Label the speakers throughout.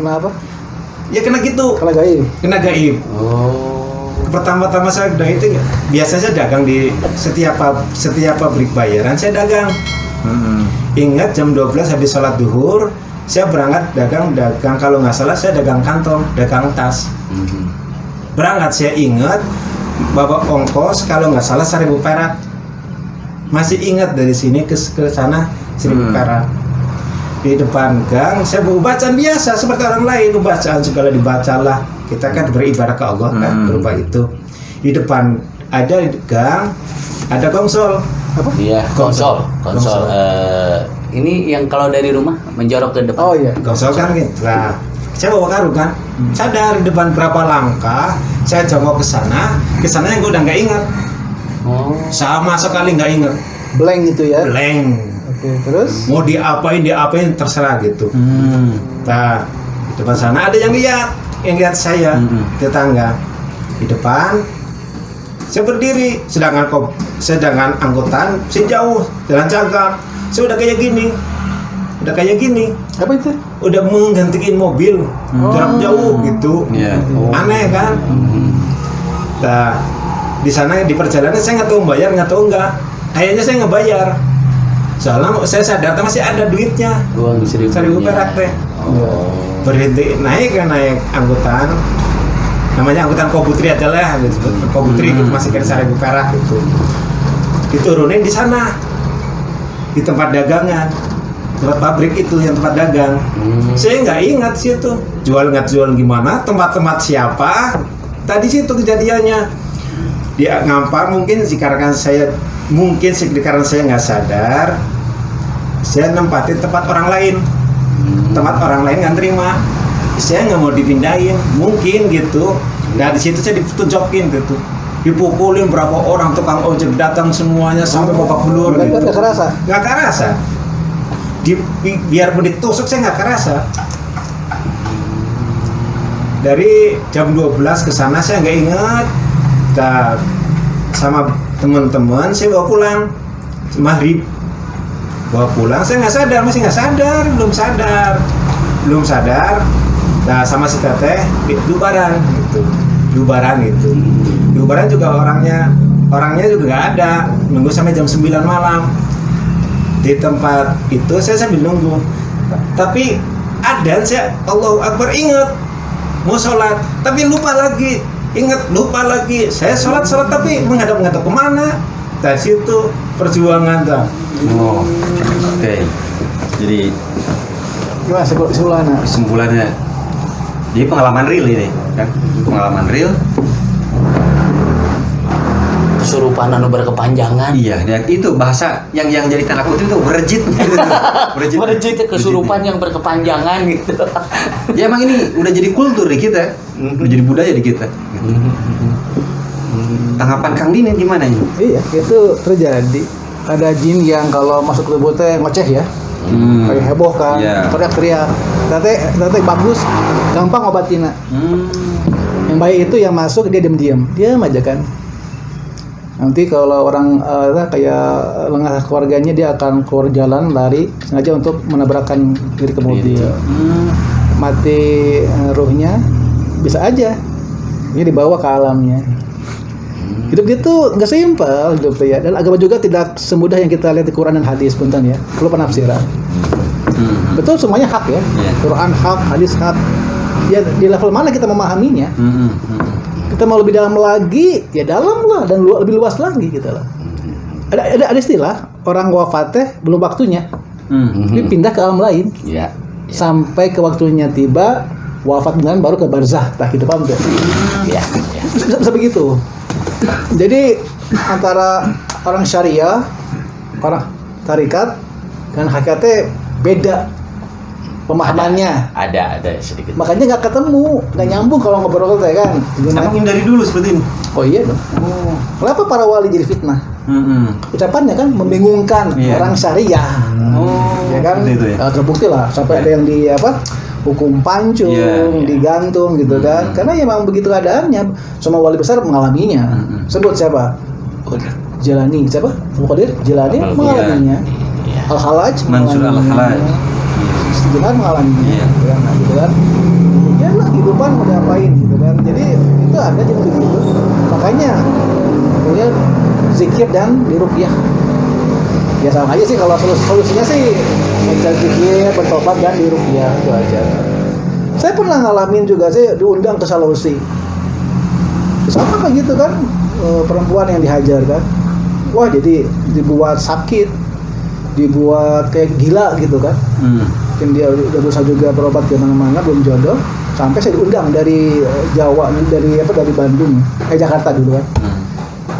Speaker 1: Kenapa?
Speaker 2: Ya kena gitu.
Speaker 1: Kena gaib.
Speaker 2: Kena gaib.
Speaker 3: Oh.
Speaker 2: Pertama-tama saya udah itu biasanya saya dagang di setiap pabrik bayaran saya dagang. Ingat jam 12 habis sholat duhur saya berangkat dagang kalau nggak salah saya dagang kantong, dagang tas. Berangkat saya ingat bawa ongkos kalau nggak salah 1.000 perak. Masih ingat dari sini ke sana 1.000 perak. Di depan gang saya bawa bacaan biasa seperti orang lain, bacaan segala dibacalah. Kita kan beribadah ke Allah kan berupa itu. Di depan ada gang, ada konsol.
Speaker 1: Apa?
Speaker 3: Iya, konsol. Ini yang kalau dari rumah menjorok ke depan.
Speaker 1: Oh iya.
Speaker 2: Konsol kan gitu. Nah, saya bawa karung kan. Saya dari depan berapa langkah, saya jongkok ke sana yang gue udah nggak ingat.
Speaker 3: Oh.
Speaker 2: Sama sekali nggak ingat.
Speaker 1: Blank gitu ya.
Speaker 2: Blank.
Speaker 1: Oke, terus?
Speaker 2: Mau diapain terserah gitu. Nah, di depan sana ada yang lihat saya, tetangga. Di depan saya berdiri, sedangkan angkutan saya jauh, jalan cagak. Saya udah kayak gini.
Speaker 1: Apa itu?
Speaker 2: Udah menggantikan mobil jarak jauh gitu. Aneh kan? Nah, di sana di perjalanan saya nggak tahu bayar, nggak tahu enggak. Kayaknya saya nggak bayar. Soalnya saya sadar masih ada duitnya.
Speaker 3: Uang 1.000
Speaker 2: perak teh.
Speaker 3: Oh.
Speaker 2: Berhenti naik angkutan. Namanya angkutan Kobutri aja lah, gitu. Kobutri gitu masih kira 1.000 perak gitu. Diturunin di sana. Di tempat dagangan. Tempat pabrik itu yang tempat dagang. Saya nggak ingat sih itu. Jual gimana, tempat-tempat siapa. Tadi situ kejadiannya. Dia ngampar mungkin karena saya nggak sadar, saya nempatin tempat orang lain nggak terima, saya nggak mau dipindahin, mungkin gitu. Nah di situ saya ditunjukin gitu, dipukulin berapa orang, tukang ojek datang semuanya sampai babak belur.
Speaker 1: Nggak kerasa?
Speaker 2: Nggak kerasa. Biarpun ditusuk saya nggak kerasa. Dari jam 12 ke sana saya nggak ingat. Sama teman-teman saya bawa pulang maghrib, saya masih nggak sadar, belum sadar. Nah sama si teteh dubaran gitu. Dubaran juga orangnya juga nggak ada, nunggu sampai jam 9 malam di tempat itu. Saya sambil nunggu, tapi adzan saya Allahu Akbar, ingat mau sholat tapi lupa lagi. Saya sholat tapi menghadap kemana? Dari situ perjuangan tuh.
Speaker 4: Oh, oke. Jadi
Speaker 1: Gimana
Speaker 4: kesimpulannya? Jadi pengalaman real ini kan? Pengalaman real.
Speaker 3: Kesurupan anu berkepanjangan.
Speaker 4: Iya, ya, itu bahasa yang jadi tanah putih itu berejit.
Speaker 3: Berejit kesurupan yang berkepanjangan gitu.
Speaker 4: Ya emang ini udah jadi kultur di kita, udah jadi budaya di kita. Tanggapan Kang Dini gimana ini?
Speaker 1: Iya, itu terjadi. Ada jin yang kalau masuk ke tubuh teh ngoceh ya. Kayak heboh kan, teriak-teriak. Tete bagus, gampang obatina. Yang baik itu yang masuk dia diam aja kan. Nanti kalau orang kayak lengah keluarganya, dia akan keluar jalan lari sengaja untuk menabrakkan diri ke mobil. Mati ruhnya bisa aja ini dibawa ke alamnya. Hidup itu nggak simpel hidup ya, dan agama juga tidak semudah yang kita lihat di Quran dan hadis punten ya, perlu penafsiran. Betul, semuanya hak ya, Quran hak, hadis hak. Ya di level mana kita memahaminya? Kita mau lebih dalam lagi, ya dalam lah, dan lebih luas lagi gitu lah. Ada istilah orang wafat teh belum waktunya, dia pindah ke alam lain. Sampai ke waktunya tiba, wafat beneran baru ke barzah, tak gitu, paham tuh? Bisa begitu. Jadi antara orang syariah, orang tarikat dan hakikatnya beda pemahamannya.
Speaker 3: Ada sedikit.
Speaker 1: Makanya nggak ketemu, nggak nyambung kalau ngobrol teh kan.
Speaker 2: Kenapa hindari dulu seperti ini?
Speaker 1: Oh iya dong. Kenapa para wali jadi fitnah? Ucapannya kan membingungkan orang syariah. Ya kan? Terbukti lah sampai ada yang hukum pancung, digantung gitu kan. Karena emang begitu keadaannya. Semua wali besar mengalaminya. Sebut siapa? Jilani, siapa? Abu Qadir Jilani mengalaminya. Al-Halaj
Speaker 4: Mansur Al-Halaj.
Speaker 1: sejenak mengalaminya,
Speaker 4: Iya.
Speaker 1: gitu kan. Ya lah kehidupan mau diapain gitu kan. Jadi itu ada yang begitu. Makanya kemudian zikir dan diruqyah. Ya sama aja sih kalau solusinya sih baca zikir, bertobat dan diruqyah itu aja. Saya pernah ngalamin juga, saya diundang ke Sulawesi. Sama kayak gitu kan, perempuan yang dihajar kan. Wah, jadi dibuat sakit, dibuat kayak gila gitu kan. Mungkin dia udah berusaha juga berobat ke mana-mana belum jodoh. Sampai saya diundang dari Jawa nih, dari Bandung, Jakarta dulu kan.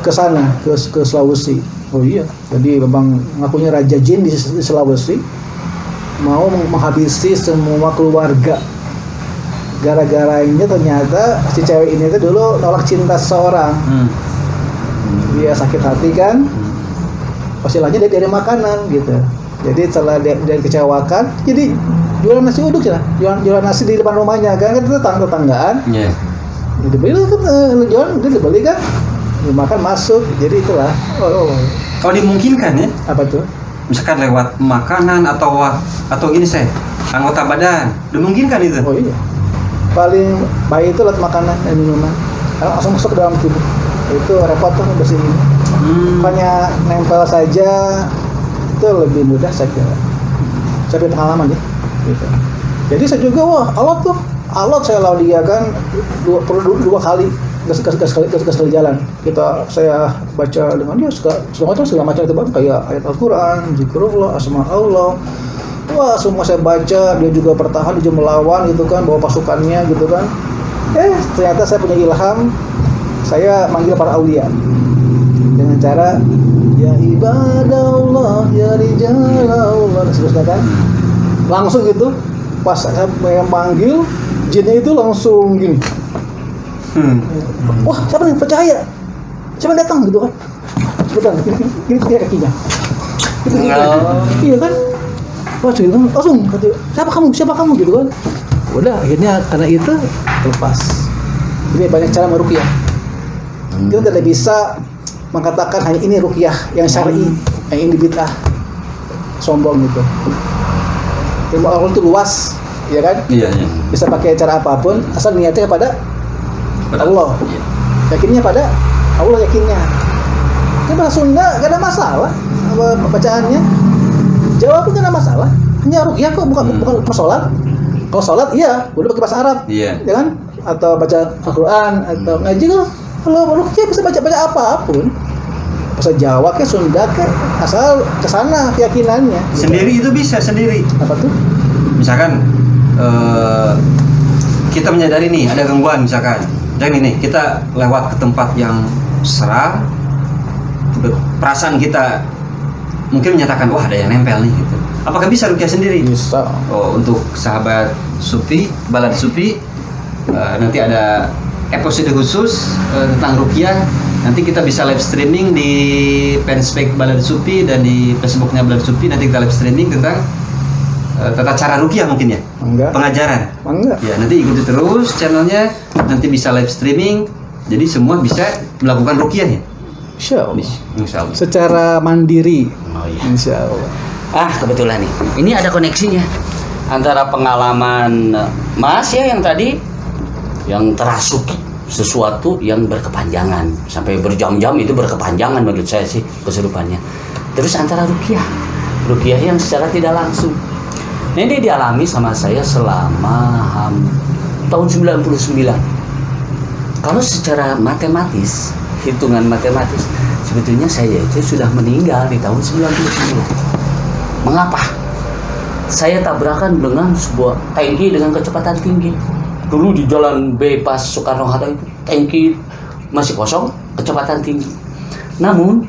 Speaker 1: Ke sana, ke Sulawesi. Oh iya, jadi memang ngakunya raja jin di Sulawesi mau menghabisi semua keluarga. Gara-gara ini ternyata si cewek ini tuh dulu nolak cinta seseorang. Dia sakit hati kan, pasilanya dari makanan gitu. Jadi setelah dia dikecewakan, jadi jualan nasi uduk ya, jualan nasi di depan rumahnya kan tetanggaan.
Speaker 4: Iya.
Speaker 1: Dibeli kan, jualan dia dibeli kan, dimakan masuk, jadi itulah.
Speaker 4: Oh dimungkinkan ya?
Speaker 1: Apa tuh?
Speaker 4: Misalkan lewat makanan atau gini saya anggota badan, dimungkinkan itu?
Speaker 1: Oh iya. Paling baik itu lewat makanan dan minuman, langsung masuk ke dalam tubuh. Itu repot tuh bersihin. Hanya nempel saja itu lebih mudah saya kira. Saya punya pengalaman ya. Gitu. Jadi saya juga alat saya lawan dia kan dua kali gas sekali jalan. Saya baca dengan dia segala macam itu bang, kayak ayat Al-Quran, zikrullah, asma Allah. Wah, semua saya baca, dia juga bertahan, dia melawan gitu kan, bawa pasukannya gitu kan. Ternyata saya punya ilham, saya manggil para aulia dengan cara ya ibadallah, ya rijalallah, dan seterusnya kan. Langsung gitu, pas saya manggil, jinnya itu langsung gini. Wah, siapa nih percaya? Siapa datang gitu kan? Sebentar, gini kakinya. Gitu. Iya kan? Wah, cuy, langsung kata, siapa kamu gitu kan. Udah, akhirnya karena itu lepas. Jadi banyak cara meruqyah. Kita tidak bisa mengatakan hanya ini ruqyah yang syar'i, yang ini bid'ah. Sombong gitu. Ilmu Allah itu luas, ya kan?
Speaker 4: Iya.
Speaker 1: Bisa pakai cara apapun, asal niatnya pada Allah.
Speaker 4: Iya.
Speaker 1: Yakinnya pada Allah, yakinnya. Kan bahasa Sunda gak ada masalah bacaannya. Jawa pun gak ada masalah. Hanya ruqyah kok, bukan sholat. Kalau sholat iya, udah pakai bahasa Arab.
Speaker 4: Iya.
Speaker 1: Ya kan? Atau baca Al-Quran atau ngaji kan. Kalau ruqyah bisa baca apapun. Bahasa Jawa ke Sunda ke, asal kesana keyakinannya.
Speaker 4: Sendiri itu bisa sendiri.
Speaker 1: Apa tuh?
Speaker 4: Misalkan kita menyadari nih ada gangguan misalkan. Dan ini kita lewat ke tempat yang seram, perasaan kita mungkin menyatakan wah ada yang nempel nih gitu. Apakah bisa ruqyah sendiri?
Speaker 1: Bisa.
Speaker 4: Oh, untuk sahabat Sufi, Balad Sufi, nanti ada episode khusus tentang ruqyah. Nanti kita bisa live streaming di fanspage Balad Sufi dan di Facebooknya Balad Sufi. Nanti kita live streaming tentang tata cara ruqyah mungkin ya.
Speaker 1: Enggak.
Speaker 4: Pengajaran.
Speaker 1: Enggak.
Speaker 4: Ya, nanti ikuti terus channelnya. Nanti bisa live streaming. Jadi semua bisa melakukan ruqyah ya. Insya Allah.
Speaker 1: Secara mandiri.
Speaker 3: Oh iya.
Speaker 1: Insya Allah.
Speaker 3: Kebetulan nih. Ini ada koneksinya antara pengalaman Mas ya yang tadi yang terasuki sesuatu yang berkepanjangan sampai berjam-jam, itu berkepanjangan menurut saya sih kesurupannya. Terus antara ruqyah yang secara tidak langsung. Nah, ini dialami sama saya selama tahun 99. Kalau secara matematis, hitungan matematis, sebetulnya saya itu sudah meninggal di tahun 99. Mengapa? Saya tabrakan dengan sebuah tangki dengan kecepatan tinggi. Dulu di Jalan B pas Soekarno-Hatta itu tangki masih kosong, kecepatan tinggi. Namun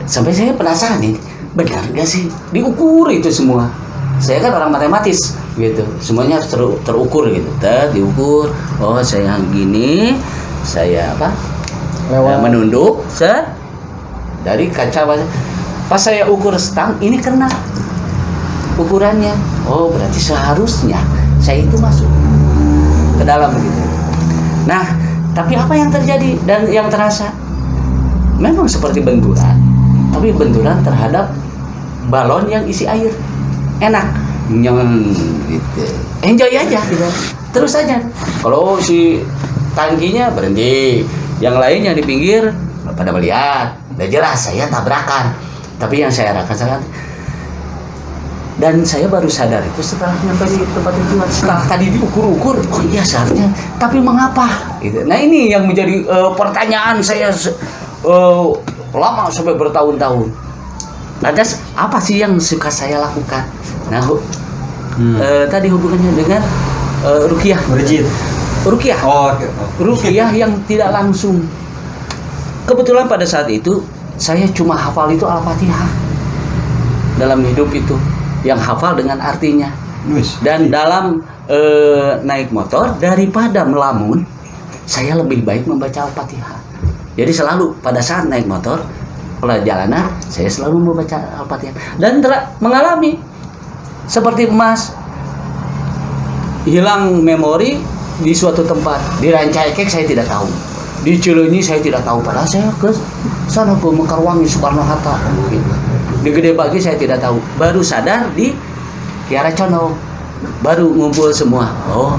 Speaker 3: sampai saya penasaran nih, benar nggak sih diukur itu semua? Saya kan orang matematis gitu, semuanya harus terukur gitu, diukur. Oh saya gini, saya menunduk, dari kaca. Pas saya ukur stang, ini kena ukurannya. Oh berarti seharusnya saya itu masuk ke dalam begitu. Nah, tapi apa yang terjadi dan yang terasa? Memang seperti benturan, tapi benturan terhadap balon yang isi air. enak, nyaman gitu. Enjoy aja gitu. Terus aja. Kalau si tangkinya berhenti, yang lainnya di pinggir pada melihat. Udah jelas saya tabrakan. Tapi yang saya rasakan, dan saya baru sadar itu setelah nyampe di tempat tujuan, setelah tadi diukur-ukur, oh iya seharusnya, tapi mengapa? Gitu. Nah ini yang menjadi pertanyaan saya lama sampai bertahun-tahun. Lantas apa sih yang suka saya lakukan? Nah tadi hubungannya dengan ruqyah. Ruqyah.
Speaker 4: Oh, oke.
Speaker 3: Ruqyah yang tidak langsung. Kebetulan pada saat itu saya cuma hafal itu Al-Fatihah dalam hidup itu, yang hafal dengan artinya. Dan dalam naik motor daripada melamun, saya lebih baik membaca Al-Fatihah. Jadi selalu pada saat naik motor perjalanan saya selalu membaca Al-Fatihah dan mengalami seperti Mas hilang memori di suatu tempat. Di Rancaikek saya tidak tahu, di Cileunyi saya tidak tahu, padahal saya ke sana ke Mekarwangi, Soekarno-Hatta gitu. Di Gede Bagi saya tidak tahu, baru sadar di Kiara Condong, baru ngumpul semua. Oh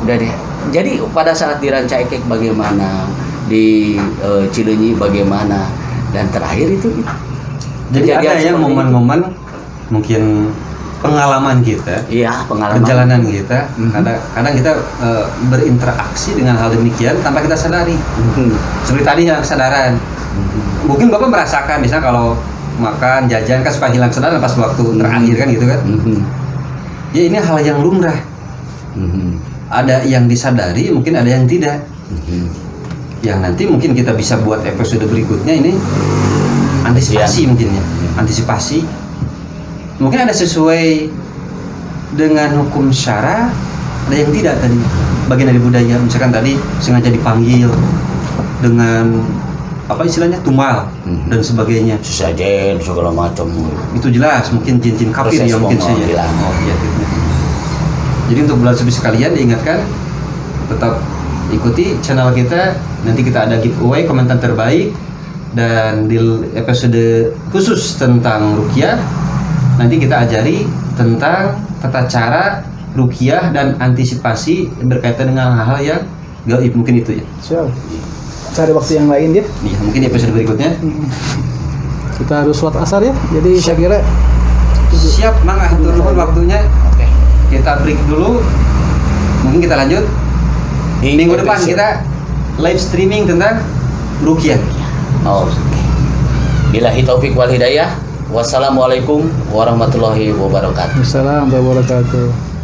Speaker 3: udah deh. Jadi pada saat di Rancaikek bagaimana, di Cileunyi bagaimana, dan terakhir itu
Speaker 4: jadi ada yang momen-momen mungkin pengalaman kita,
Speaker 3: iya, pengalaman
Speaker 4: perjalanan kita, kadang kita berinteraksi dengan hal demikian tanpa kita sadari. Seperti tadi hilang kesadaran. Mungkin Bapak merasakan misalnya kalau makan, jajan kan suka hilang kesadaran pas waktu terakhir kan gitu kan. Ya ini hal yang lumrah. Ada yang disadari, mungkin ada yang tidak. Yang nanti mungkin kita bisa buat episode berikutnya ini antisipasi mungkin ya. Antisipasi. Mungkin ada sesuai dengan hukum syara, ada yang tidak tadi. Bagian dari budaya, misalkan tadi sengaja dipanggil dengan apa istilahnya tumal dan sebagainya,
Speaker 3: sesajen segala macam.
Speaker 4: Itu jelas mungkin jin-jin kafir yang mungkin saya bilang. Oh iya. Jadi untuk bulan suci sekalian diingatkan tetap ikuti channel kita. Nanti kita ada giveaway komentar terbaik, dan di episode khusus tentang ruqyah nanti kita ajari tentang tata cara ruqyah dan antisipasi berkaitan dengan hal-hal yang gaib, mungkin itu ya.
Speaker 1: Siap. Cari waktu yang lain dia.
Speaker 4: Iya, mungkin di episode berikutnya.
Speaker 1: Kita harus sholat asar ya. Jadi saya kira
Speaker 4: siap, mangga turun waktunya.
Speaker 3: Oke.
Speaker 4: Kita break dulu. Mungkin kita lanjut minggu depan kita live streaming tentang ruqyah.
Speaker 3: Oke. Billahi taufik wal hidayah. Wassalamualaikum warahmatullahi wabarakatuh.
Speaker 1: Assalamualaikum warahmatullahi wabarakatuh.